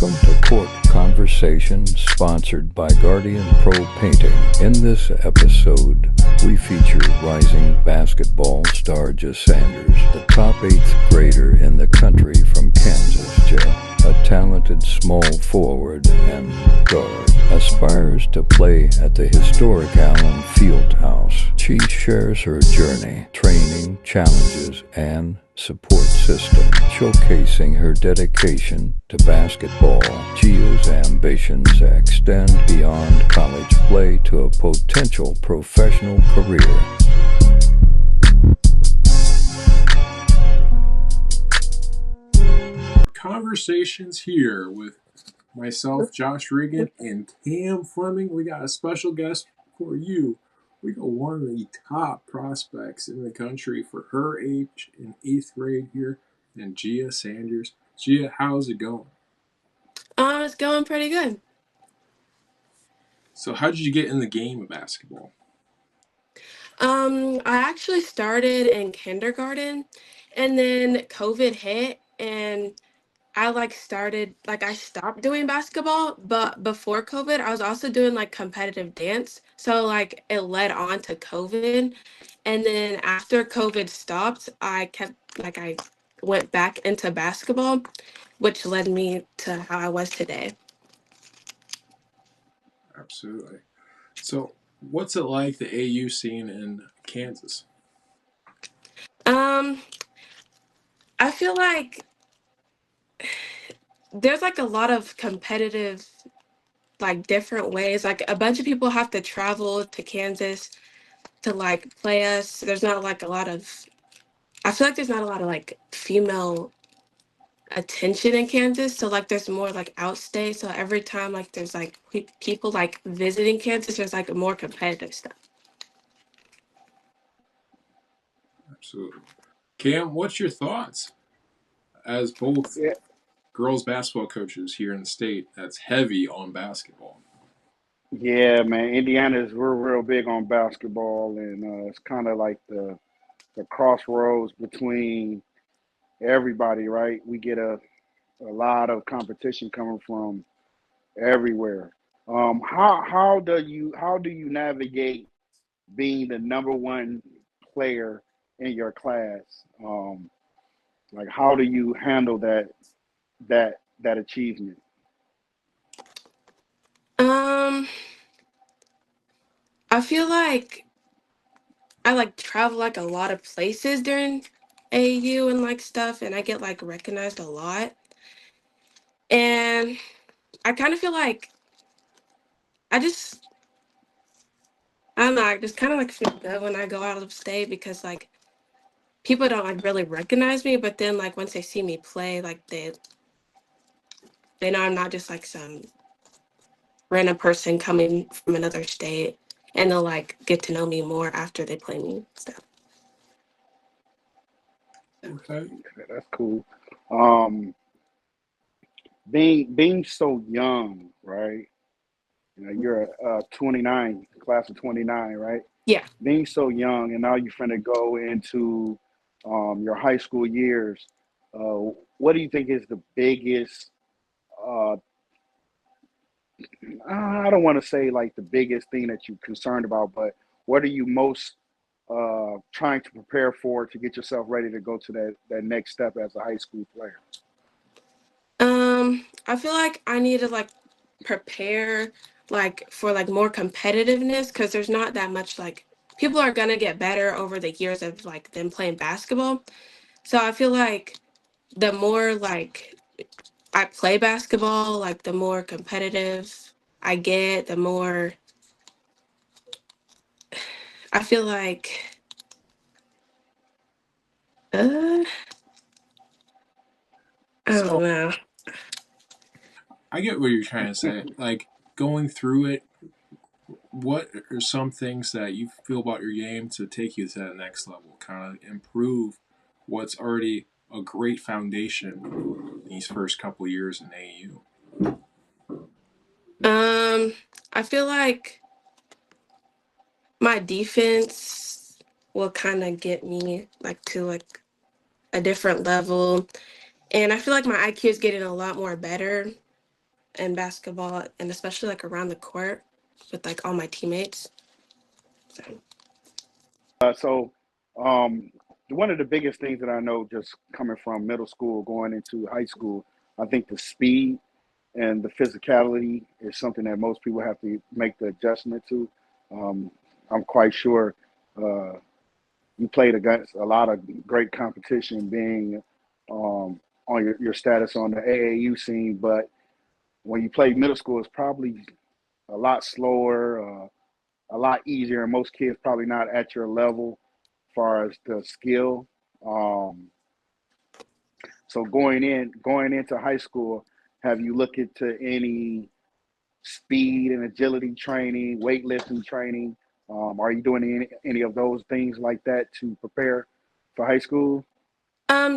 Welcome to Court Conversations, sponsored by Guardian Pro Painting. In this episode, we feature rising basketball star Gia Sanders, the top eighth grader in the country from Kansas. Gia, a talented small forward and guard, aspires to play at the historic Allen Fieldhouse. She shares her journey, training, challenges, and support system, showcasing her dedication to basketball. Gia's ambitions extend beyond college play to a potential professional career. Conversations here with myself, Josh Regan, and Cam Fleming. We got a special guest for you. We got one of the top prospects in the country for her age in eighth grade here, and Gia Sanders. Gia, how's it going? It's going pretty good. So, how did you get in the game of basketball? I actually started in kindergarten and then COVID hit and I stopped doing basketball, but before COVID, I was also doing like competitive dance. So like it led on to COVID. And then after COVID stopped, I went back into basketball, which led me to how I was today. Absolutely. So, what's it like the AU scene in Kansas? Um, I feel like there's like a lot of competitive like different ways. Like a bunch of people have to travel to Kansas to like play us. There's not like a lot of I feel like there's not a lot of like female attention in Kansas. So like there's more like outstay. So every time like there's like people like visiting Kansas, there's like more competitive stuff. Absolutely. Cam, what's your thoughts as both Yeah, girls basketball coaches here in the state that's heavy on basketball? yeah, man. Indiana's we're real big on basketball, and it's kind of like the crossroads between everybody, right? We get a lot of competition coming from everywhere. How do you navigate being the number one player in your class? Like how do you handle that achievement? Um, I feel like I like travel like a lot of places during AU and like stuff and I get like recognized a lot. And I kind of feel like I just I don't know, I just kind of like feel good when I go out of state because like people don't like really recognize me, but then like once they see me play, like they know I'm not just like some random person coming from another state, and they'll like get to know me more after they play me stuff. Okay. That's cool. Um, being so young, right? You know, you're 29, class of 29, right? Yeah. Being so young, and now you're finna go into your high school years. What do you think is the biggest? Uh, I don't want to say like the biggest thing that you're concerned about, but what are you most trying to prepare for to get yourself ready to go to that next step as a high school player? I feel like I need to like prepare like for like more competitiveness because there's not that much like people are gonna get better over the years of like them playing basketball. So I feel like the more like I play basketball, like the more competitive I get, the more I feel like uh I don't So know. I get what you're trying to say. Like going through it, what are some things that you feel about your game to take you to that next level? Kind of improve what's already a great foundation in these first couple years in AU. Um I feel like my defense will kind of get me like to like a different level. And I feel like my IQ is getting a lot more better. in basketball, and especially like around the court with like all my teammates. So, So, um, one of the biggest things that I know, just coming from middle school going into high school, I think the speed and the physicality is something that most people have to make the adjustment to. Um, I'm quite sure uh, you played against a lot of great competition, being on your status on the AAU scene, but when you play middle school, it's probably a lot slower, a lot easier, and most kids probably not at your level as far as the skill. Um, so going into high school, have you looked into any speed and agility training, weightlifting training? Are you doing any of those things like that to prepare for high school?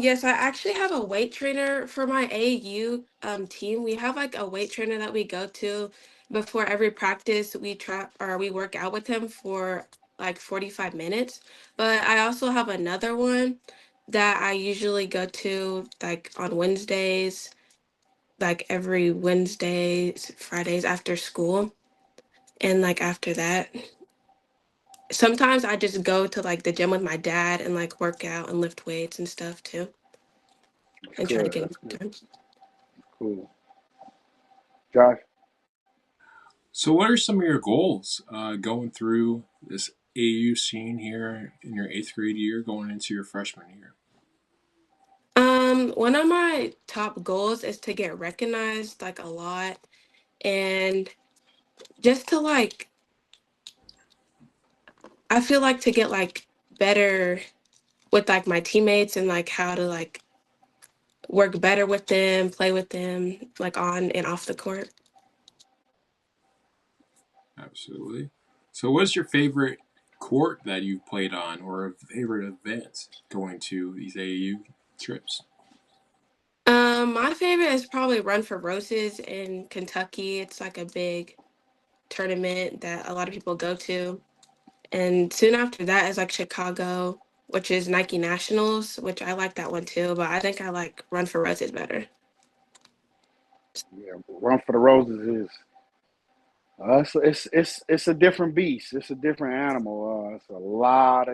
yes, I actually have a weight trainer for my AAU team. We have like a weight trainer that we go to before every practice. We try or we work out with him for like 45 minutes. But I also have another one that I usually go to like on Wednesdays, like every Wednesdays, Fridays after school. And like after that, sometimes I just go to like the gym with my dad and like work out and lift weights and stuff too That's and try to good. get That's it good. done. Cool. Josh? So, what are some of your goals going through this AU scene here in your eighth grade year, going into your freshman year? One of my top goals is to get recognized like a lot and just to like I feel like to get like better with like my teammates and like how to like work better with them, play with them, like on and off the court. Absolutely. So, what's your favorite court that you've played on, or a favorite event going to these AAU trips? My favorite is probably Run for Roses in Kentucky. It's like a big tournament that a lot of people go to. And soon after that is like Chicago, which is Nike Nationals, which I like that one too, but I think I like Run for Roses better. Yeah, Run for the Roses is it's a different beast. It's a different animal. It's a lot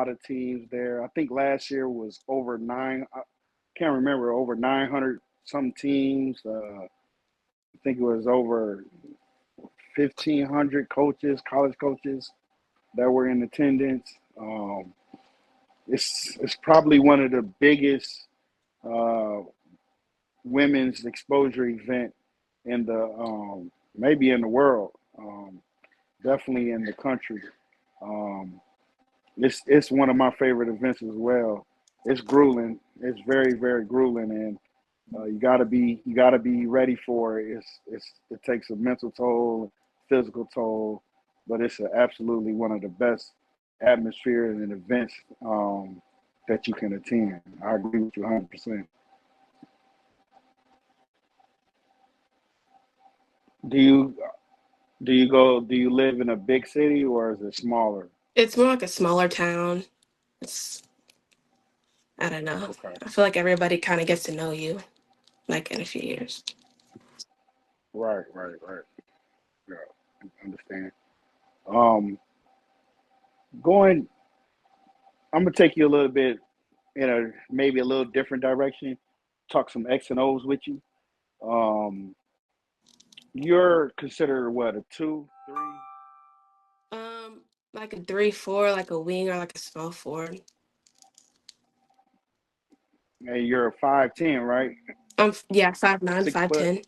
of teams there. I think last year was over nine. I can't remember, over 900 some teams. I think it was over 1,500 coaches, college coaches that were in attendance. It's probably one of the biggest uh, women's exposure event in the maybe in the world. Definitely in the country. Um, it's one of my favorite events as well. It's grueling. It's very grueling, and you gotta be ready for it. It takes a mental toll, physical toll, but it's absolutely one of the best atmospheres and events that you can attend. I agree with you 100%. Do you do you live in a big city or is it smaller? It's more like a smaller town. It's I don't know. Okay. I feel like everybody kind of gets to know you like in a few years. Right. Yeah, I understand. Um, going, I'm gonna take you a little bit in a maybe a little different direction. Talk some X and O's with you. Um, you're considered what, a two, three, Um, like a 3-4, like a wing or like a small forward. and you're a 5'10", right? Yeah, 5'9", 6 foot, 5'10".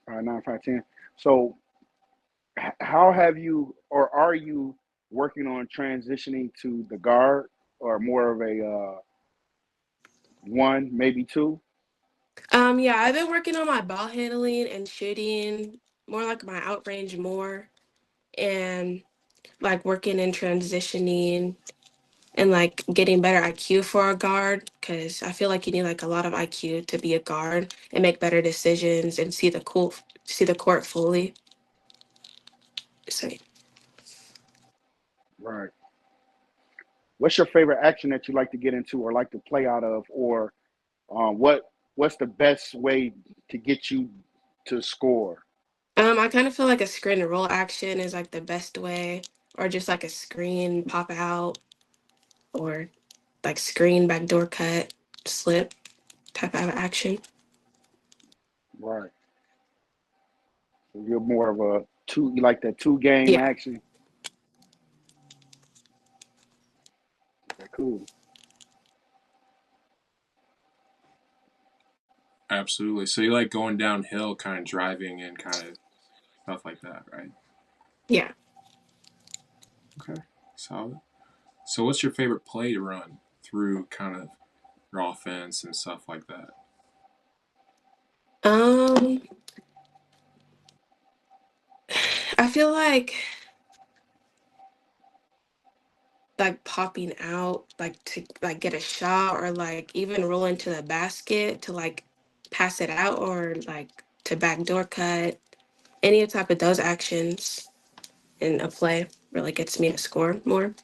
5'9", 5'10". So, how have you or are you working on transitioning to the guard or more of a one, maybe two? Yeah, I've been working on my ball handling and shooting, more like my outrange more, and like working and transitioning and like getting better IQ for a guard because I feel like you need like a lot of IQ to be a guard and make better decisions and see the court fully. So Right. What's your favorite action that you like to get into or like to play out of, or what? what's the best way to get you to score? I kind of feel like a screen and roll action is like the best way, or just like a screen pop out, or like screen backdoor cut, slip type of action. Right. So you're more of a two. You like that two game Yeah, action. Okay, cool. Absolutely. So you like going downhill, kind of driving and kind of stuff like that, right? yeah. Okay. Solid. So what's your favorite play to run through kind of your offense and stuff like that? Um, I feel like popping out, like to like get a shot, or like even roll into the basket to like pass it out, or like to backdoor cut. Any type of those actions in a play really gets me to score more.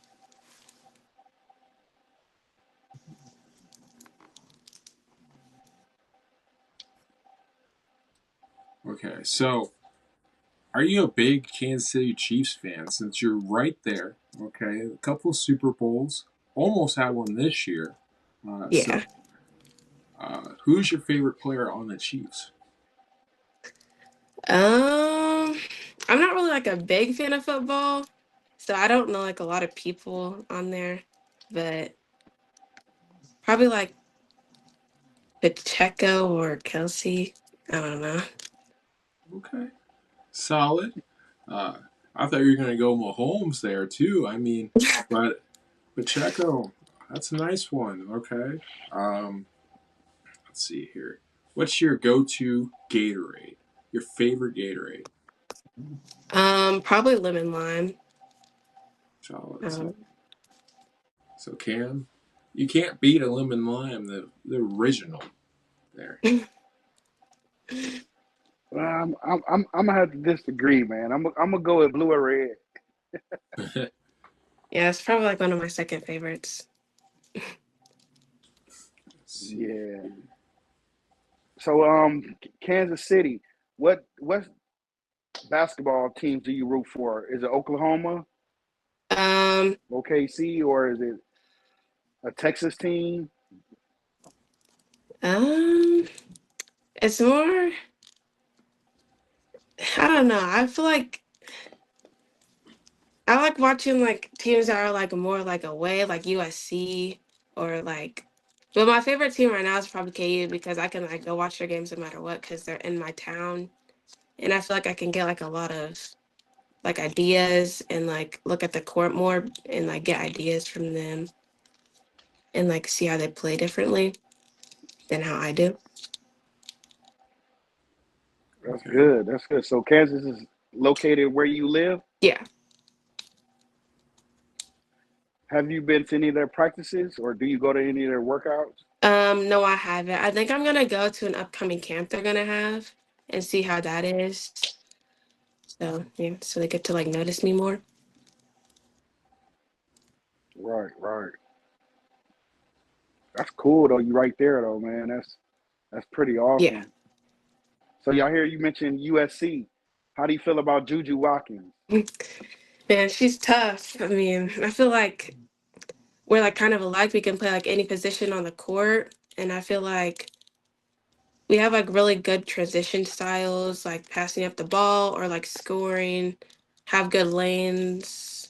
Okay. So are you a big Kansas City Chiefs fan since you're right there? Okay. A couple of Super Bowls. Almost had one this year. So Yeah. who's your favorite player on the Chiefs? Um, I'm not really like a big fan of football, so I don't know like a lot of people on there, but probably like Pacheco or Kelsey. I don't know. Okay. Solid. Uh, I thought you were going to go Mahomes there too. I mean, but Pacheco, that's a nice one. Okay. Um, let's see here. What's your go-to Gatorade? Your favorite Gatorade? Probably lemon lime. Solid. So, Um, so Cam, you can't beat a lemon lime, the original there. I'm gonna have to disagree, man. I'm gonna go with blue or red. yeah, it's probably like one of my second favorites. Let's see. Yeah. So Kansas City. What basketball teams do you root for? Is it Oklahoma, Um, OKC, or is it a Texas team? um, it's more. I don't know. I feel like I like watching like teams that are like more like away, like USC or like. But my favorite team right now is probably KU because I can like go watch their games no matter what because they're in my town, and I feel like I can get like a lot of like ideas and like look at the court more and like get ideas from them and like see how they play differently than how I do. That's Okay. good. That's good. So Kansas is located where you live. Yeah. Have you been to any of their practices, or do you go to any of their workouts? No, I haven't. I think I'm gonna go to an upcoming camp they're gonna have and see how that is. So yeah, so they get to like notice me more. Right, right. That's cool though. You right there though, man. That's pretty Yeah. awesome. So y'all hear you mentioned USC. How do you feel about Juju Watkins? Man, she's tough. I mean, I feel like we're like kind of alike. We can play like any position on the court, and I feel like we have like really good transition styles, like passing up the ball or like scoring, have good lanes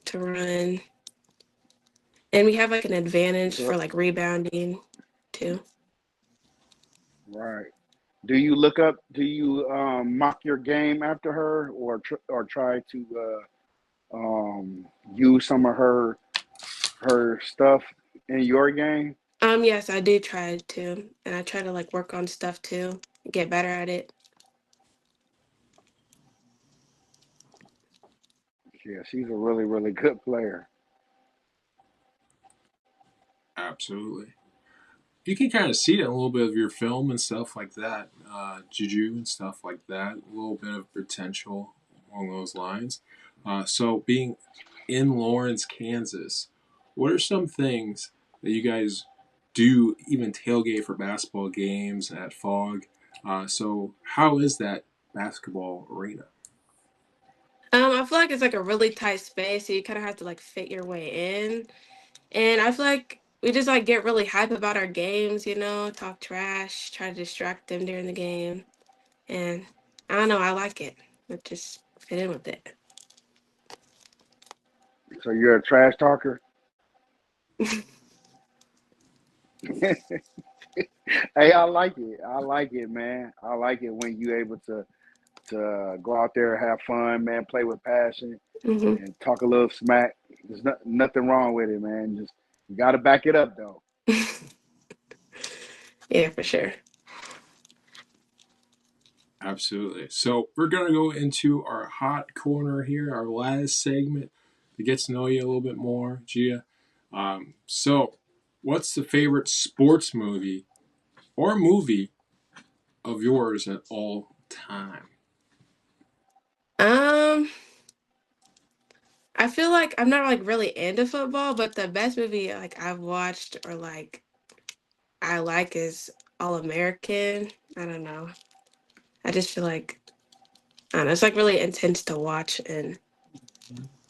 to run. And we have like an advantage for So, like rebounding too. right. Do you look up? Do you mock your game after her, or try to use some of her stuff in your game? Yes, I do try to, and I try to like work on stuff too, get better at it. Yeah, she's a really good player. Absolutely. You can kind of see it in a little bit of your film and stuff like that, Juju and stuff like that. A little bit of potential along those lines. So, being in Lawrence, Kansas, what are some things that you guys do even tailgate for basketball games at Fog. So how is that basketball arena? I feel like it's like a really tight space, so you kind of have to like fit your way in. And I feel like we just like get really hype about our games, talk trash, try to distract them during the game. And I don't know, I like it. I just fit in with it. So you're a trash talker? Hey, I like it. I like it, man. I like it when you able to go out there, have fun, man, play with passion, Hmm. and talk a little smack. There's nothing wrong with it, man. Just you got to back it up, though. Yeah, for sure. Absolutely. So we're gonna go into our hot corner here, our last segment, to get to know you a little bit more, Gia. So, what's the favorite sports movie or movie of yours at all time? Um, I feel like I'm not like really into football, but the best movie like I've watched or like I like is All American. I don't know. I just feel like I don't know, it's like really intense to watch and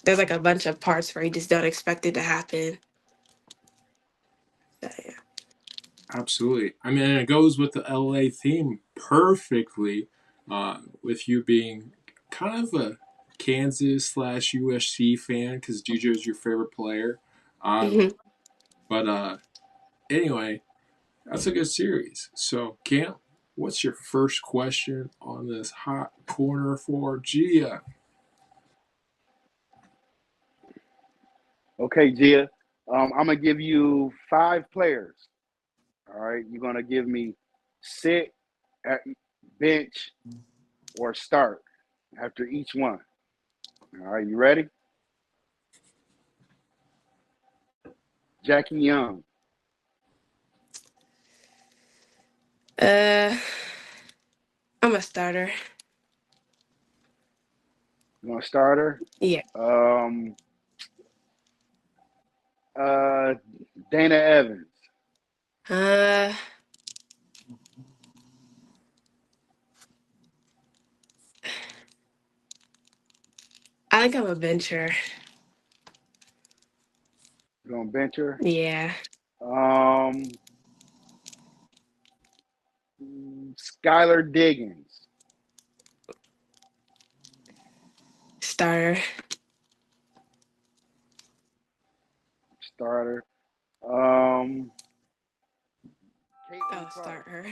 there's like a bunch of parts where you just don't expect it to happen. So, yeah. Absolutely. I mean, it goes with the LA theme perfectly, with you being kind of a Kansas slash USC fan because is your favorite player. Um, Hmm. but anyway, that's a good series. So, Cam, what's your first question on this hot corner for Gia? Okay, Gia. I'm gonna give you 5 players. All right, you're gonna give me sit, at bench, or start after each one. All right, you ready? Jackie Young, Uh, I'm a starter. you want to start her? Yeah. Um, uh, Dana Evans, Uh, I think I'm a bencher. you gonna bench her? Yeah. Um, Skylar Diggins, Starter. starter. Um, Caitlin Oh, Clark, start her.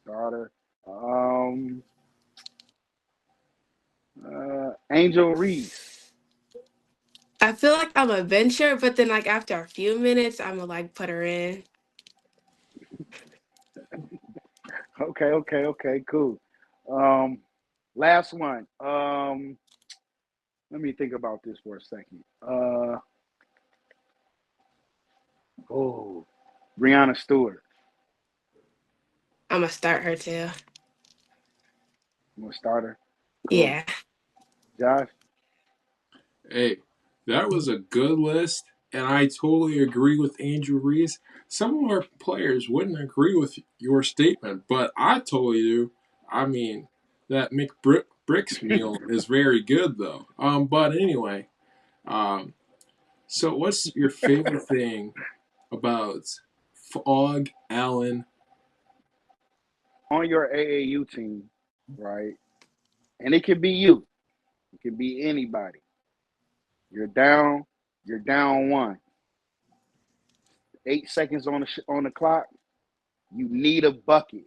starter. Um, Angel Reese. I feel like I'm a bencher, but then like after a few minutes, I'm gonna like put her in. Okay, cool. Um, last one. Let me think about this for a second. Oh, Brianna Stewart. I'm gonna start her too. I'm gonna start her. Cool. Yeah. Josh. Hey, that was a good list, and I totally agree with Angel Reese. Some of our players wouldn't agree with your statement, but I totally do. I mean, that McBricks meal is very good, though. But anyway, um, so what's your favorite thing about Fog Allen? On your AAU team, right? And it can be you. It can be anybody. You're down. You're down one. 8 seconds on the clock. You need a bucket.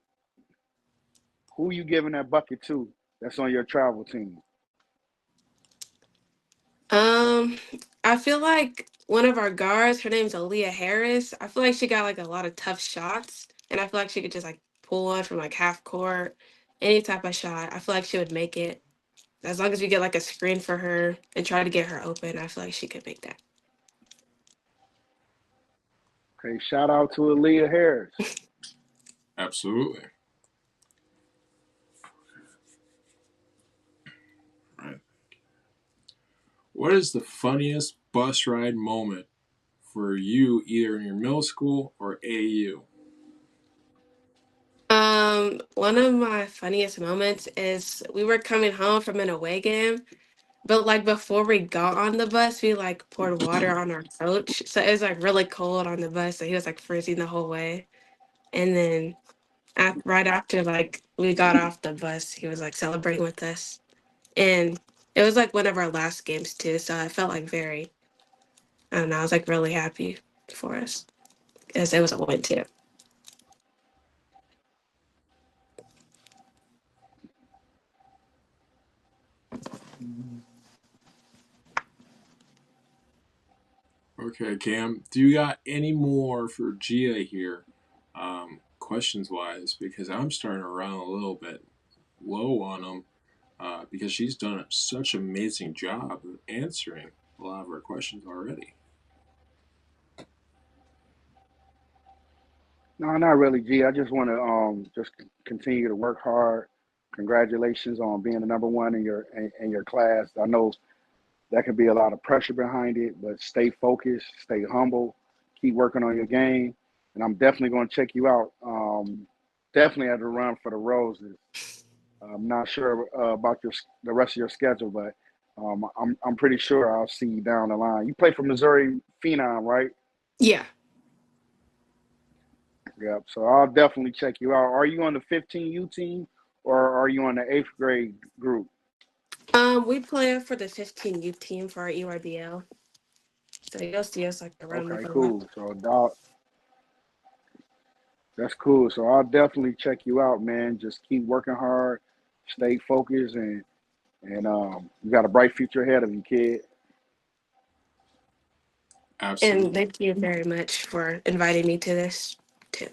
Who you giving that bucket to? That's on your travel team. Um, I feel like one of our guards, her name's Aaliyah Harris. I feel like she got like a lot of tough shots, and I feel like she could just like pull one from like half court, any type of shot. I feel like she would make it as long as we get like a screen for her and try to get her open. I feel like she could make that. Okay, shout out to Aaliyah Harris. Absolutely. Right. What is the funniest bus ride moment for you, either in your middle school or AU? One of my funniest moments is we were coming home from an away game, but like before we got on the bus, we like poured water on our coach. So it was like really cold on the bus, so he was like freezing the whole way. And then right after like we got off the bus, he was like celebrating with us. And it was like one of our last games too, so I felt like very, I don't know, I was like really happy for us because it was a win too. Okay, Cam, do you got any more for Gia here, questions wise? Because I'm starting to run a little bit low on them, because she's done such an amazing job of answering a lot of our questions already. No, not really, G. I just want to just continue to work hard. Congratulations on being the number one in your class. I know that can be a lot of pressure behind it, but stay focused, stay humble, keep working on your game, and I'm definitely going to check you out. Definitely at the run for the Roses. I'm not sure about the rest of your schedule, but I'm pretty sure I'll see you down the line. You play for Missouri Phenom, right? Yeah. Yep. So I'll definitely check you out. Are you on the 15U team or are you on the eighth grade group? We play for the 15 youth team for our EYBL. So you'll see us like around Okay, with a lot. cool. So that's cool. So I'll definitely check you out, man. Just keep working hard, stay focused, and you got a bright future ahead of you, kid. And Absolutely. thank you very much for inviting me to this too.